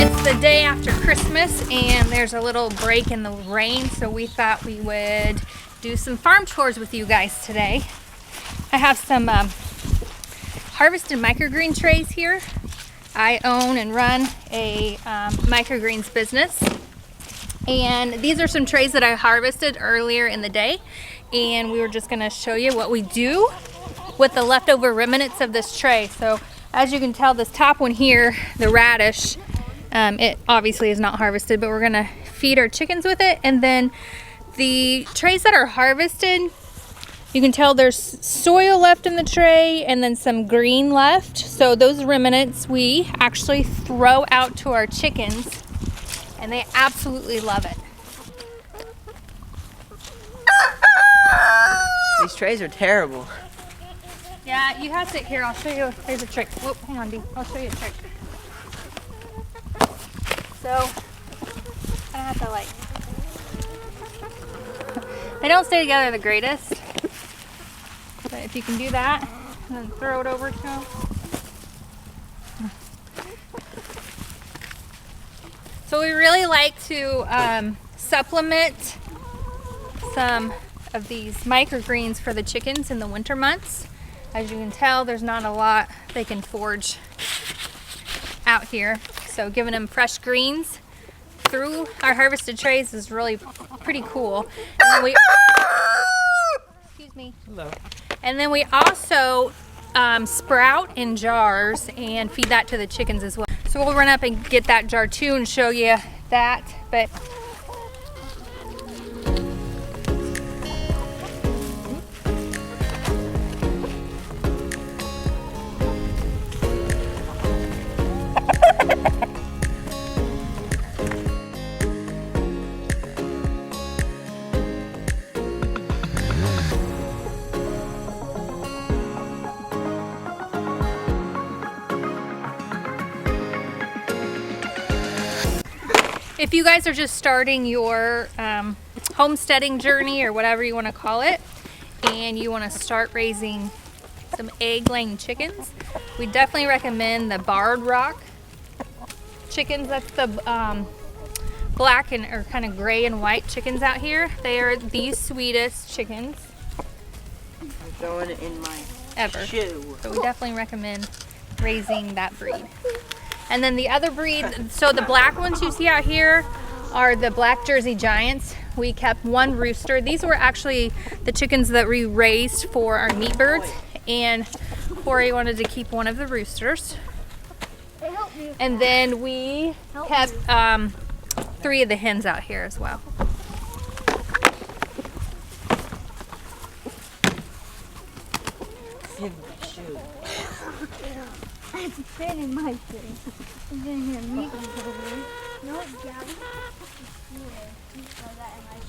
It's the day after Christmas and there's a little break in the rain, so we thought we would do some farm chores with you guys today. I have some harvested microgreen trays here. I own and run a microgreens business, and these are some trays that I harvested earlier in the day, and we were just going to show you what we do with the leftover remnants of this tray. So as you can tell, this top one here, the radish, it obviously is not harvested, but we're going to feed our chickens with it. And then the trays that are harvested, you can tell there's soil left in the tray and then some green left. So those remnants we actually throw out to our chickens, and they absolutely love it. These trays are terrible. Yeah, you have to, here, I'll show you, here's a trick. Whoop, hang on, Dee, I'll show you a trick. So, I don't have to like, they don't stay together the greatest. But if you can do that, and then throw it over to them. So we really like to supplement some of these microgreens for the chickens in the winter months. As you can tell, there's not a lot they can forage out here. So giving them fresh greens through our harvested trays is really pretty cool. And then we, excuse me. Hello. And then we also sprout in jars and feed that to the chickens as well. So we'll run up and get that jar too and show you that. But if you guys are just starting your homesteading journey or whatever you want to call it, and you want to start raising some egg-laying chickens, we definitely recommend the barred rock chickens. That's the black and or kind of gray and white chickens out here. They are the sweetest chickens Throwing it in my ever. shoe. So we definitely recommend raising that breed. And then the other breed, so the black ones you see out here are the black Jersey Giants. We kept one rooster. These were actually the chickens that we raised for our meat birds, and Corey wanted to keep one of the roosters. And then we kept 3 of the hens out here as well. In my shoe. It's been in my shoe. It's been in your meat over. No, Gabby. Yeah, you throw that in my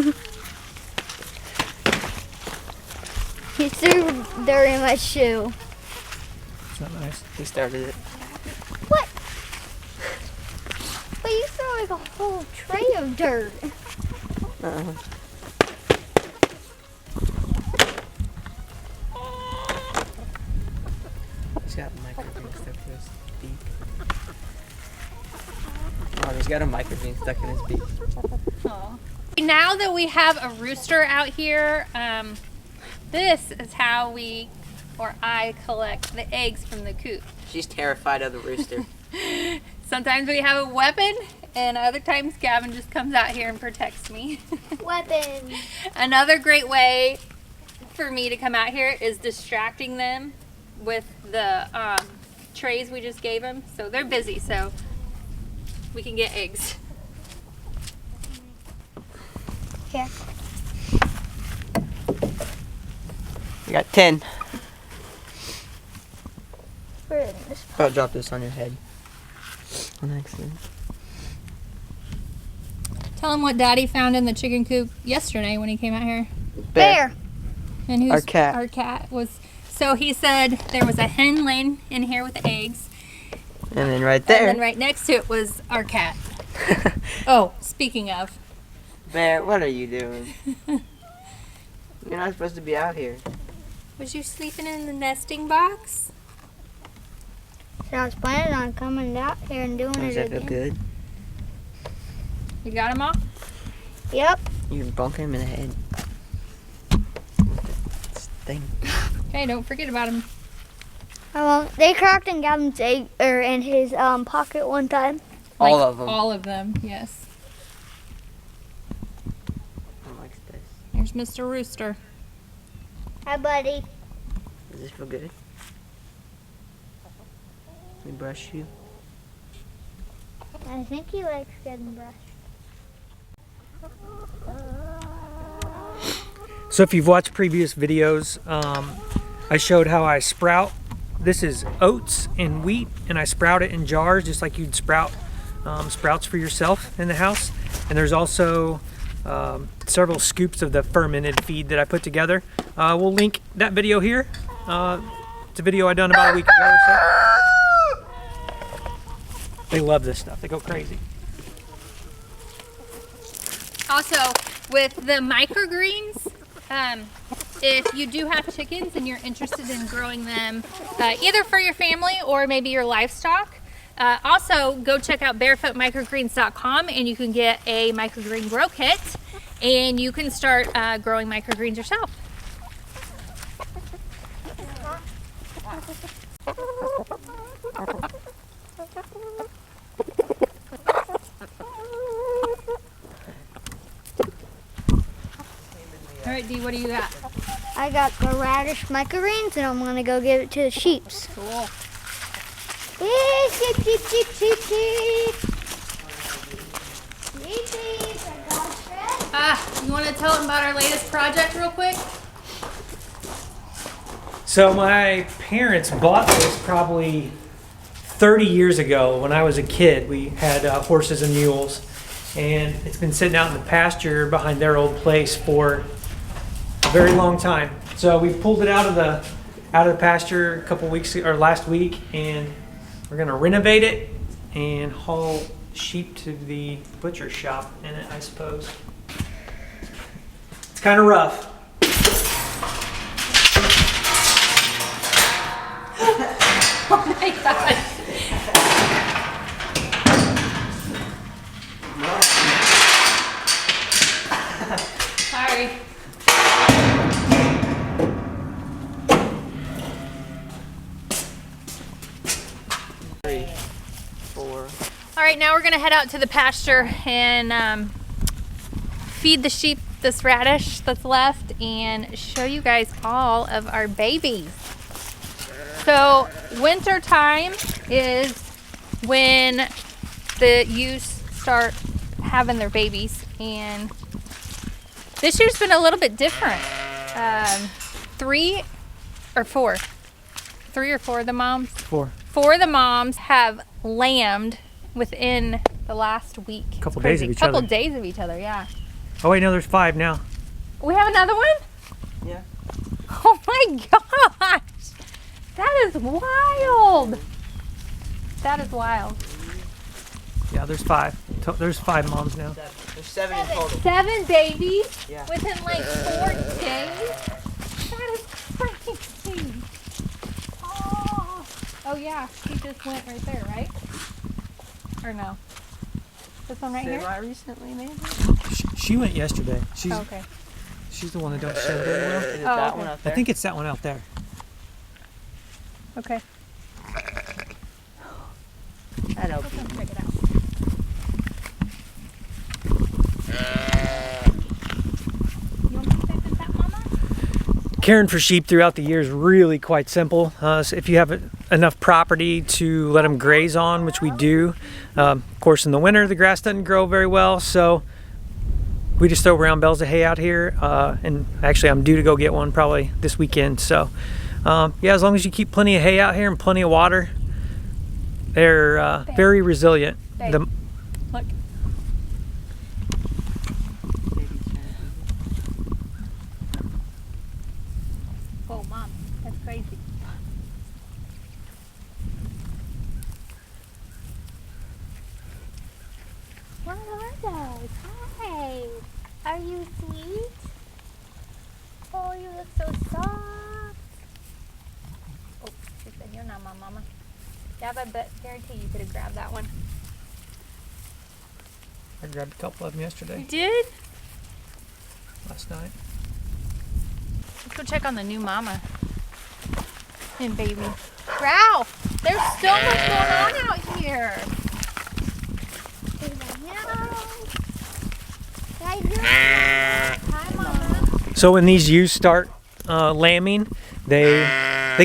shoe. He threw dirt in my shoe. It's not nice. He started it. What? But you threw like a whole tray of dirt. Uh-huh. He's got microgreen stuck to his beak. Oh, he's got a microgreen stuck in his beak. Aww. Now that we have a rooster out here, this is how we, or I, collect the eggs from the coop. She's terrified of the rooster. Sometimes we have a weapon, and other times Gavin just comes out here and protects me. Weapon. Another great way for me to come out here is distracting them with the trays we just gave them. So they're busy, so we can get eggs. Here. You got 10. Put it in this. Oh, drop this on your head. On accident. Tell them what Daddy found in the chicken coop yesterday when he came out here. Bear. And who's Our cat. Our cat was. So he said there was a hen laying in here with eggs. And then right there. And then right next to it was our cat. Oh, speaking of. Bear, what are you doing? You're not supposed to be out here. Was you sleeping in the nesting box? So I was planning on coming out here and doing Does it that feel again. good? You got them all? Yep. You can bonk him in the head. Thing. Okay, don't forget about them. I won't. They cracked in Gavin's egg or in his pocket one time. All of them. All of them, yes. I like this. Here's Mr. Rooster. Hi, buddy. Does this feel good? We brush you. I think he likes getting brushed. So if you've watched previous videos, I showed how I sprout. This is oats and wheat, and I sprout it in jars just like you'd sprout sprouts for yourself in the house. And there's also several scoops of the fermented feed that I put together. We'll link that video here. It's a video I done about a week ago or so. They love this stuff. They go crazy. Also, with the microgreens, if you do have chickens and you're interested in growing them either for your family or maybe your livestock, also go check out barefootmicrogreens.com and you can get a microgreen grow kit and you can start growing microgreens yourself. All right, Dee, what do you got? I got the radish microgreens, and I'm gonna go give it to the sheeps. Cool. Hey, sheep, sheep, sheep, sheep, sheep. Sheep, sheep, I got it. You want to tell them about our latest project real quick? So my parents bought this probably 30 years ago when I was a kid. We had horses and mules, and it's been sitting out in the pasture behind their old place for a very long time. So we pulled it out of the pasture a couple weeks or last week, and we're gonna renovate it and haul sheep to the butcher shop in it, I suppose. It's kind of rough. Oh my God. Sorry. Three, four. All right, now we're gonna head out to the pasture and feed the sheep this radish that's left and show you guys all of our babies. So winter time is when the ewes start having their babies, and this year's been a little bit different. 3 or 4 of the moms? 4 4 of the moms have lambed within the last week. It's Couple crazy. days of each Couple other. days of each other, yeah. Oh wait, no, there's 5 now. We have another one? Yeah. Oh my gosh! That is wild! That is wild. Yeah, there's 5. There's 5 moms now. There's 7 in total. 7 babies Yeah. within like 4 days? That is crazy. Oh yeah, she just went right there, right? Or no? This one right here? Recently, maybe? She went yesterday. Oh, okay. She's the one that don't shed very well. Is it Oh, that okay. one up I there? think it's that one out there. Okay. That'll Let's come check it out. You want me to take this out, Mama? Caring for sheep throughout the year is really quite simple. So if you have enough property to let them graze on, which we do, of course in the winter the grass doesn't grow very well, so we just throw round bales of hay out here. And actually I'm due to go get one probably this weekend. So yeah, as long as you keep plenty of hay out here and plenty of water, they're very resilient. Babe. The, Look. Oh, Mom, that's crazy. What are those? Hi. Are you sweet? Oh, you look so soft. Oh, she said you're not my mama. Yeah, but guarantee you could have grabbed that one. I grabbed a couple of them You yesterday, did? last night. Let's go check on the new mama and baby. Ralph, there's so much going on out here. Hi, Mama. So when these ewes start lambing, they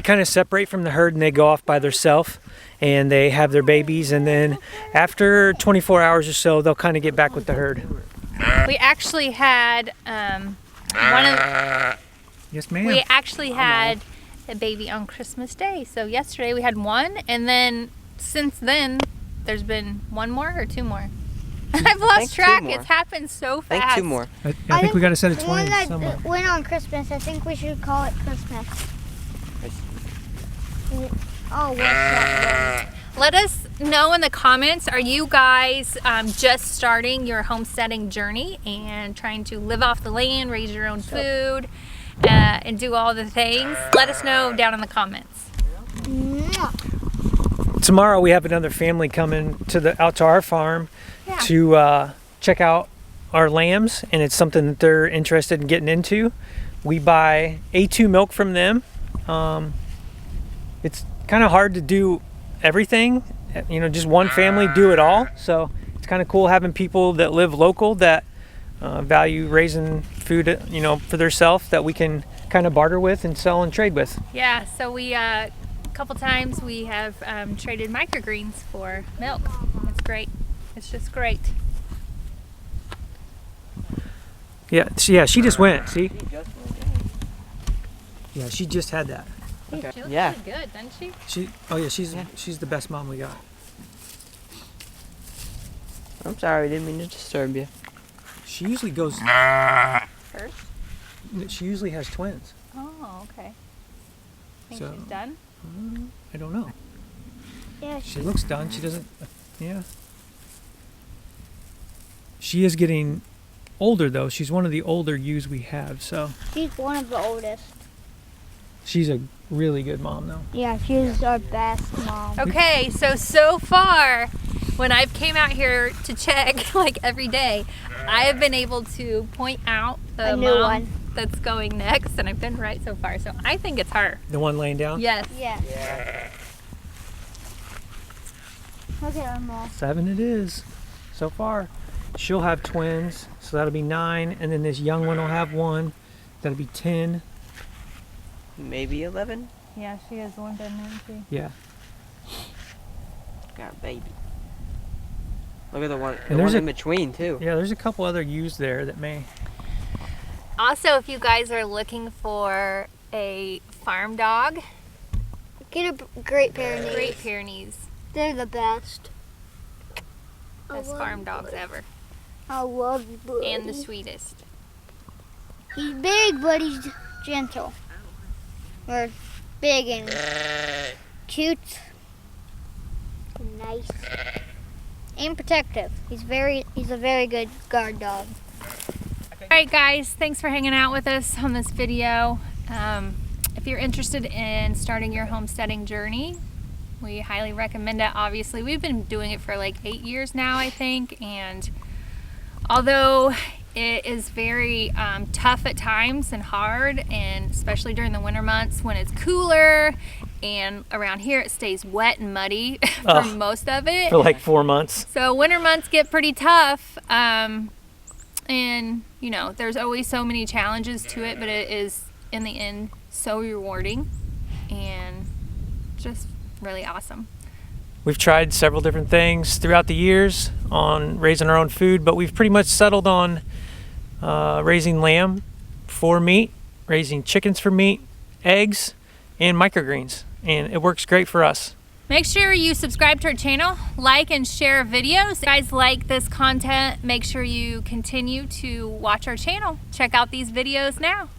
kind of separate from the herd and they go off by themselves and they have their babies, and then after 24 hours or so they'll kind of get back with the herd. We actually had Yes, ma'am. we actually had a baby on Christmas Day. So yesterday we had one, and then since then there's been one more or two more. I've lost think two track. more. It's happened so I fast. think 2 more. I think we got a set of The one twins that somewhere. went on Christmas, I think we should call it Christmas. Oh, what's that? Let us know in the comments, are you guys just starting your homesteading journey and trying to live off the land, raise your own food, and do all the things? Let us know down in the comments. Mwah. Tomorrow we have another family coming out to our farm Yeah. to check out our lambs, and it's something that they're interested in getting into. We buy A2 milk from them. It's kind of hard to do everything, just one family do it all. So it's kind of cool having people that live local that value raising food, for themselves, that we can kind of barter with and sell and trade with. Yeah, so we a couple times we have traded microgreens for milk. It's great. It's just great. Yeah, she just went. See? Yeah, she just had that. Okay. She looks Yeah. really good, doesn't she? She's the best mom we got. I'm sorry, I didn't mean to disturb you. She usually goes. First. She usually has twins. Oh, okay. Think So- she's done? I don't know. Yeah, She looks done. She doesn't. Yeah. She is getting older though. She's one of the older ewes we have, so she's one of the oldest. she's a really good mom though. Yeah, she's our best mom. Okay, so far, when I've came out here to check like every day, I have been able to point out the A new mom one. that's going next, and I've been right so far. So I think it's her. The one laying down. Yes. Yeah. Look at our mom. 7 it is, so far. She'll have twins, so that'll be 9, and then this young one will have 1. That'll be 10. Maybe 11? Yeah, she has one, doesn't she? Yeah. Got a baby. Look at the one, And there's in between too. Yeah, there's a couple other ewes there that may. Also, if you guys are looking for a farm dog, Get a Great Pyrenees. Great Pyrenees, They're the best. best farm dogs ever, I love you, buddy. and the sweetest. He's big, but he's gentle. Or big and cute. Nice. And protective. He's a very good guard dog. All right, guys, thanks for hanging out with us on this video. If you're interested in starting your homesteading journey, we highly recommend it. Obviously, we've been doing it for like 8 years now, I think, and although it is very tough at times and hard, and especially during the winter months when it's cooler, and around here it stays wet and muddy for Ugh. most of it. For like 4 months. So winter months get pretty tough, and there's always so many challenges to it, but it is in the end so rewarding and just really awesome. We've tried several different things throughout the years on raising our own food, but we've pretty much settled on raising lamb for meat, raising chickens for meat, eggs, and microgreens, and it works great for us. Make sure you subscribe to our channel, like and share videos. If you guys like this content, make sure you continue to watch our channel. Check out these videos now.